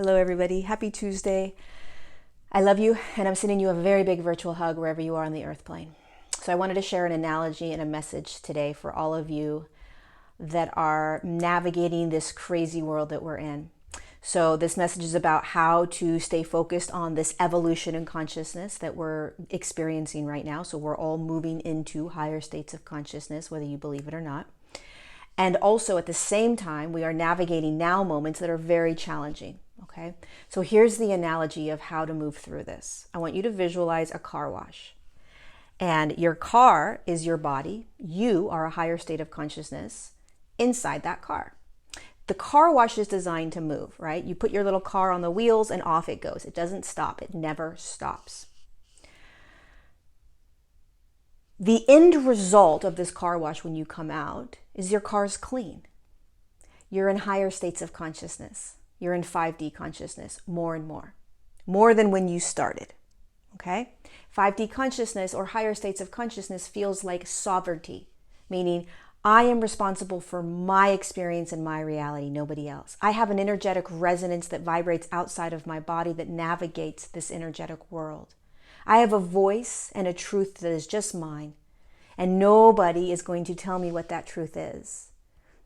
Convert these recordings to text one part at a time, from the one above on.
Hello, everybody. Happy Tuesday. I love you, and I'm sending you a very big virtual hug wherever you are on the earth plane. So I wanted to share an analogy and a message today for all of you that are navigating this crazy world that we're in. So this message is about how to stay focused on this evolution in consciousness that we're experiencing right now. So we're all moving into higher states of consciousness, whether you believe it or not. And also at the same time, we are navigating now moments that are very challenging. Okay, so here's the analogy of how to move through this. I want you to visualize a car wash. And your car is your body. You are a higher state of consciousness inside that car. The car wash is designed to move, right? You put your little car on the wheels and off it goes. It doesn't stop. It never stops. The end result of this car wash when you come out is your car's clean. You're in higher states of consciousness. You're in 5D consciousness more and more than when you started, okay? 5D consciousness or higher states of consciousness feels like sovereignty, meaning I am responsible for my experience and my reality, nobody else. I have an energetic resonance that vibrates outside of my body that navigates this energetic world. I have a voice and a truth that is just mine, and nobody is going to tell me what that truth is,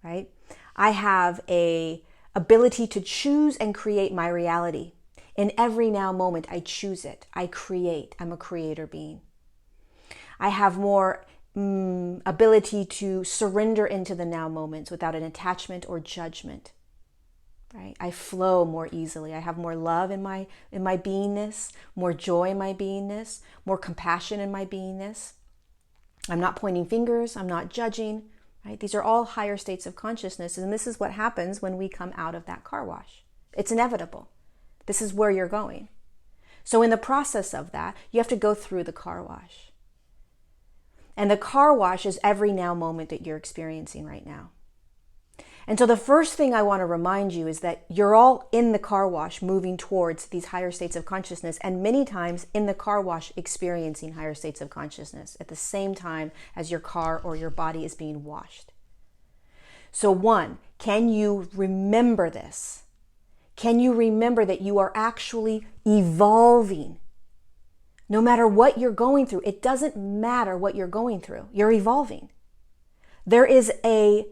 right? I have a ability to choose and create my reality. In every now moment, I choose it. I create. I'm a creator being. I have more ability to surrender into the now moments without an attachment or judgment. Right? I flow more easily. I have more love in my beingness, more joy in my beingness, more compassion in my beingness. I'm not pointing fingers. I'm not judging. Right? These are all higher states of consciousness, and this is what happens when we come out of that car wash. It's inevitable. This is where you're going. So in the process of that, you have to go through the car wash. And the car wash is every now moment that you're experiencing right now. And so the first thing I want to remind you is that you're all in the car wash moving towards these higher states of consciousness, and many times in the car wash experiencing higher states of consciousness at the same time as your car or your body is being washed. So one, can you remember this? Can you remember that you are actually evolving? No matter what you're going through, it doesn't matter what you're going through. You're evolving. There is a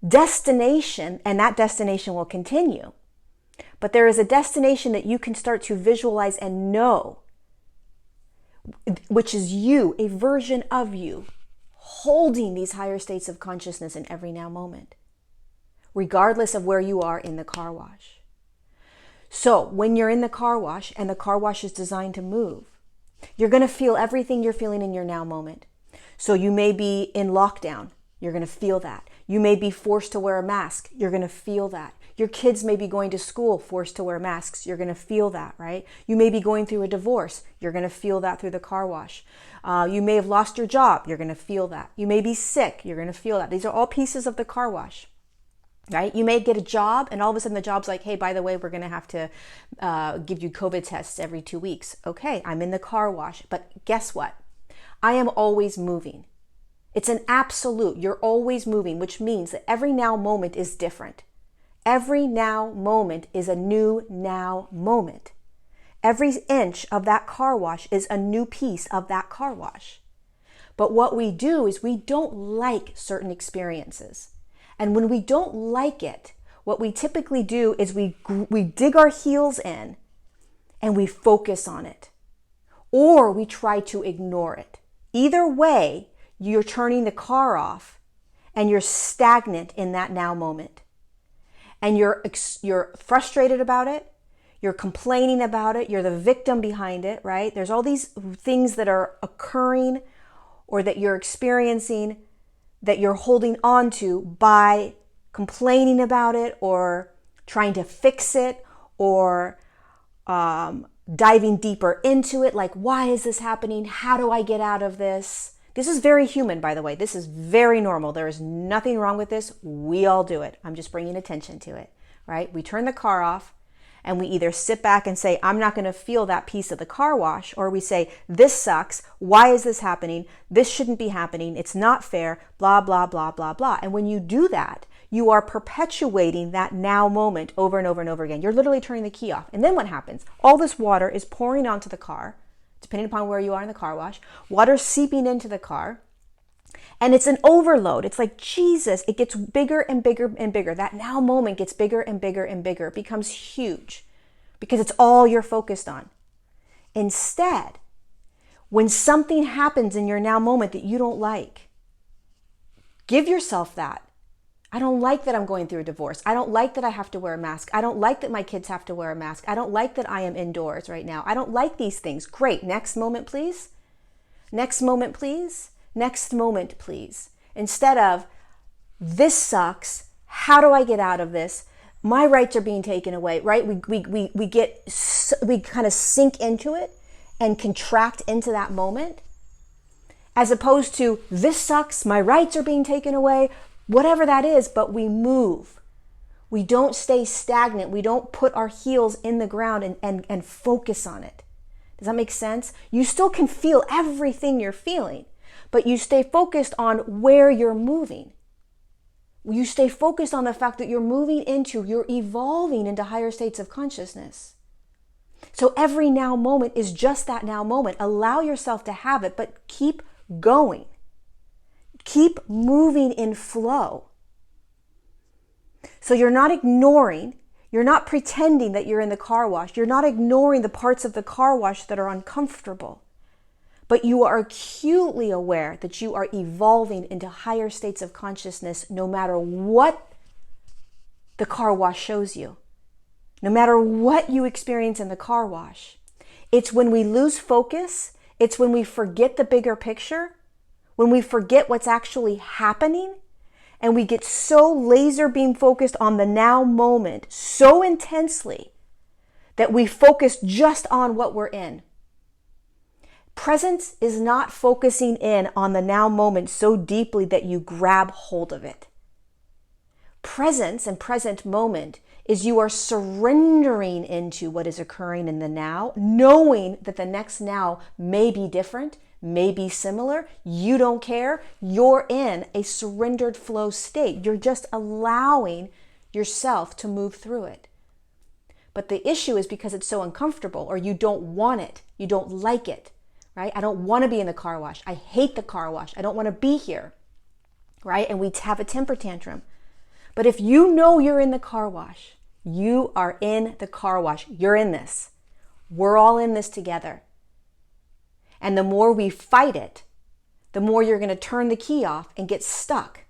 destination, and that destination will continue. But there is a destination that you can start to visualize and know, which is you, a version of you, holding these higher states of consciousness in every now moment, regardless of where you are in the car wash. So when you're in the car wash, and the car wash is designed to move, you're going to feel everything you're feeling in your now moment. So you may be in lockdown. You're going to feel that. You may be forced to wear a mask. You're going to feel that. Your kids may be going to school forced to wear masks. You're going to feel that, right? You may be going through a divorce. You're going to feel that through the car wash. You may have lost your job. You're going to feel that. You may be sick. You're going to feel that. These are all pieces of the car wash, right? You may get a job, and all of a sudden the job's like, hey, by the way, we're going to have to give you COVID tests every 2 weeks. Okay, I'm in the car wash. But guess what? I am always moving. It's an absolute. You're always moving, which means that every now moment is different. Every now moment is a new now moment. Every inch of that car wash is a new piece of that car wash. But what we do is we don't like certain experiences. And when we don't like it, what we typically do is we dig our heels in and we focus on it. Or we try to ignore it. Either way, you're turning the car off and you're stagnant in that now moment. And you're frustrated about it. You're complaining about it. You're the victim behind it, right? There's all these things that are occurring or that you're experiencing that you're holding on to by complaining about it or trying to fix it or diving deeper into it. Like, why is this happening? How do I get out of this? This is very human, by the way. This is very normal. There is nothing wrong with this. We all do it. I'm just bringing attention to it, right? We turn the car off and we either sit back and say, I'm not going to feel that piece of the car wash, or we say, this sucks. Why is this happening? This shouldn't be happening. It's not fair, blah, blah, blah, blah, blah. And when you do that, you are perpetuating that now moment over and over and over again. You're literally turning the key off. And then what happens? All this water is pouring onto the car, depending upon where you are in the car wash. Water's seeping into the car. And it's an overload. It's like, Jesus, it gets bigger and bigger and bigger. That now moment gets bigger and bigger and bigger. It becomes huge because it's all you're focused on. Instead, when something happens in your now moment that you don't like, give yourself that. I don't like that I'm going through a divorce. I don't like that I have to wear a mask. I don't like that my kids have to wear a mask. I don't like that I am indoors right now. I don't like these things. Great. Next moment, please. Next moment, please. Next moment, please. Instead of, this sucks. How do I get out of this? My rights are being taken away, right? We kind of sink into it and contract into that moment, as opposed to, this sucks. My rights are being taken away. Whatever that is, but we move. We don't stay stagnant. We don't put our heels in the ground and focus on it. Does that make sense? You still can feel everything you're feeling, but you stay focused on where you're moving. You stay focused on the fact that you're evolving into higher states of consciousness. So every now moment is just that now moment. Allow yourself to have it, but keep going. Keep moving in flow. So you're not ignoring, you're not pretending that you're in the car wash. You're not ignoring the parts of the car wash that are uncomfortable. But you are acutely aware that you are evolving into higher states of consciousness no matter what the car wash shows you. No matter what you experience in the car wash. It's when we lose focus, it's when we forget the bigger picture, when we forget what's actually happening, and we get so laser beam focused on the now moment so intensely that we focus just on what we're in. Presence is not focusing in on the now moment so deeply that you grab hold of it. Presence and present moment is you are surrendering into what is occurring in the now, knowing that the next now may be different, may be similar. You don't care. You're in a surrendered flow state. You're just allowing yourself to move through it. But the issue is because it's so uncomfortable, or you don't want it. You don't like it, right? I don't want to be in the car wash. I hate the car wash. I don't want to be here, right? And we have a temper tantrum. But if you know you're in the car wash, you are in the car wash. You're in this. We're all in this together. And the more we fight it, the more you're going to turn the key off and get stuck.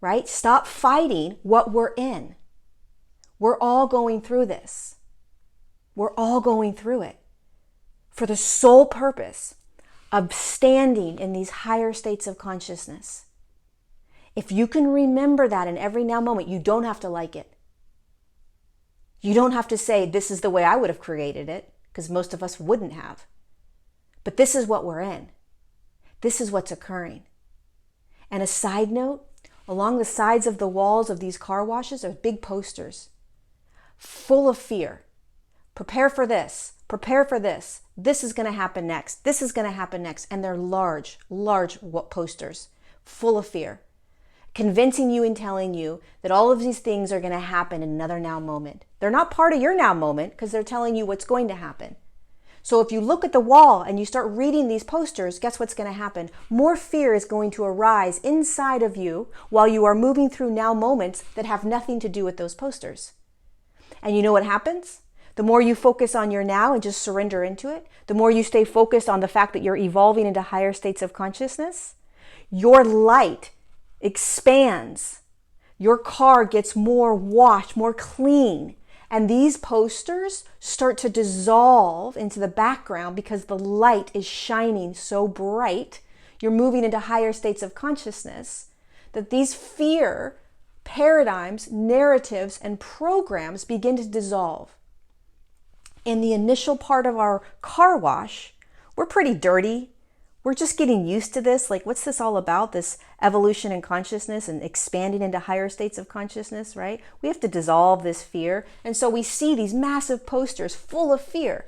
Right? Stop fighting what we're in. We're all going through this. We're all going through it for the sole purpose of standing in these higher states of consciousness. If you can remember that in every now moment, you don't have to like it. You don't have to say, this is the way I would have created it, because most of us wouldn't have. But this is what we're in. This is what's occurring. And a side note, along the sides of the walls of these car washes are big posters full of fear. Prepare for this. Prepare for this. This is going to happen next. This is going to happen next. And they're large posters full of fear, convincing you and telling you that all of these things are going to happen in another now moment. They're not part of your now moment because they're telling you what's going to happen. So if you look at the wall and you start reading these posters, guess what's going to happen? More fear is going to arise inside of you while you are moving through now moments that have nothing to do with those posters. And you know what happens? The more you focus on your now and just surrender into it, the more you stay focused on the fact that you're evolving into higher states of consciousness, your light expands. Your car gets more washed, more clean. And these posters start to dissolve into the background because the light is shining so bright. You're moving into higher states of consciousness that these fear paradigms, narratives, and programs begin to dissolve. In the initial part of our car wash, we're pretty dirty. We're just getting used to this. Like, what's this all about? This evolution in consciousness and expanding into higher states of consciousness, right? We have to dissolve this fear. And so we see these massive posters full of fear.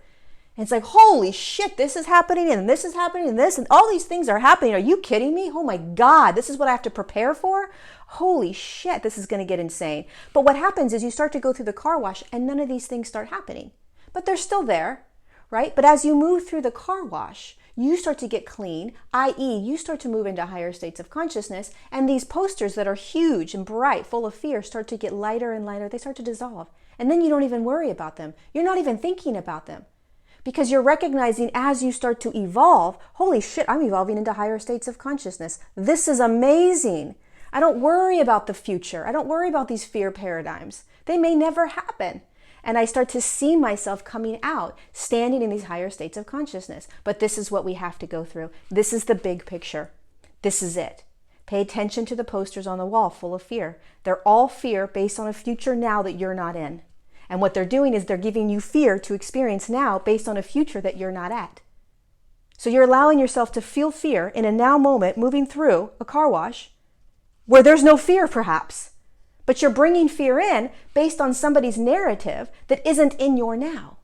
And it's like, holy shit, this is happening and this is happening and this and all these things are happening. Are you kidding me? Oh my God, this is what I have to prepare for? Holy shit, this is going to get insane. But what happens is you start to go through the car wash and none of these things start happening. But they're still there, right? But as you move through the car wash, you start to get clean, i.e. you start to move into higher states of consciousness, and these posters that are huge and bright, full of fear, start to get lighter and lighter. They start to dissolve. And then you don't even worry about them. You're not even thinking about them. Because you're recognizing as you start to evolve, holy shit, I'm evolving into higher states of consciousness. This is amazing. I don't worry about the future. I don't worry about these fear paradigms. They may never happen. And I start to see myself coming out, standing in these higher states of consciousness. But this is what we have to go through. This is the big picture. This is it. Pay attention to the posters on the wall full of fear. They're all fear based on a future now that you're not in. And what they're doing is they're giving you fear to experience now based on a future that you're not at. So you're allowing yourself to feel fear in a now moment moving through a car wash where there's no fear perhaps. But you're bringing fear in based on somebody's narrative that isn't in your now.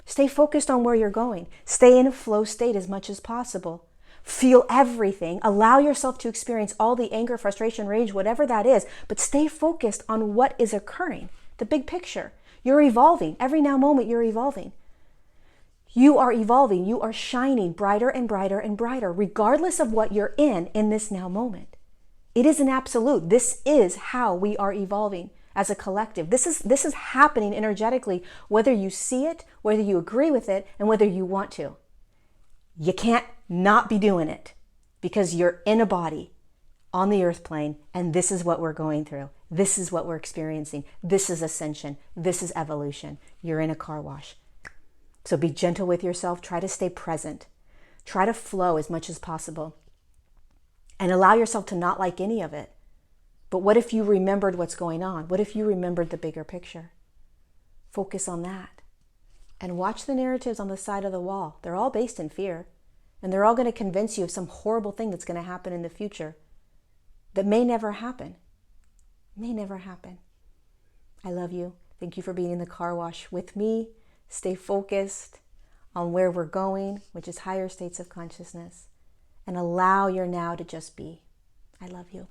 Stay focused on where you're going. Stay in a flow state as much as possible. Feel everything. Allow yourself to experience all the anger, frustration, rage, whatever that is. But stay focused on what is occurring. The big picture. You're evolving. Every now moment you're evolving. You are evolving. You are shining brighter and brighter and brighter, regardless of what you're in this now moment. It is an absolute. This is how we are evolving as a collective. This is happening energetically, whether you see it, whether you agree with it, and whether you want to. You can't not be doing it because you're in a body on the earth plane, and this is what we're going through. This is what we're experiencing. This is ascension. This is evolution. You're in a car wash. So be gentle with yourself. Try to stay present. Try to flow as much as possible. And allow yourself to not like any of it. But what if you remembered what's going on? What if you remembered the bigger picture? Focus on that. And watch the narratives on the side of the wall. They're all based in fear. And they're all going to convince you of some horrible thing that's going to happen in the future that may never happen. May never happen. I love you. Thank you for being in the car wash with me. Stay focused on where we're going, which is higher states of consciousness. And allow your now to just be. I love you.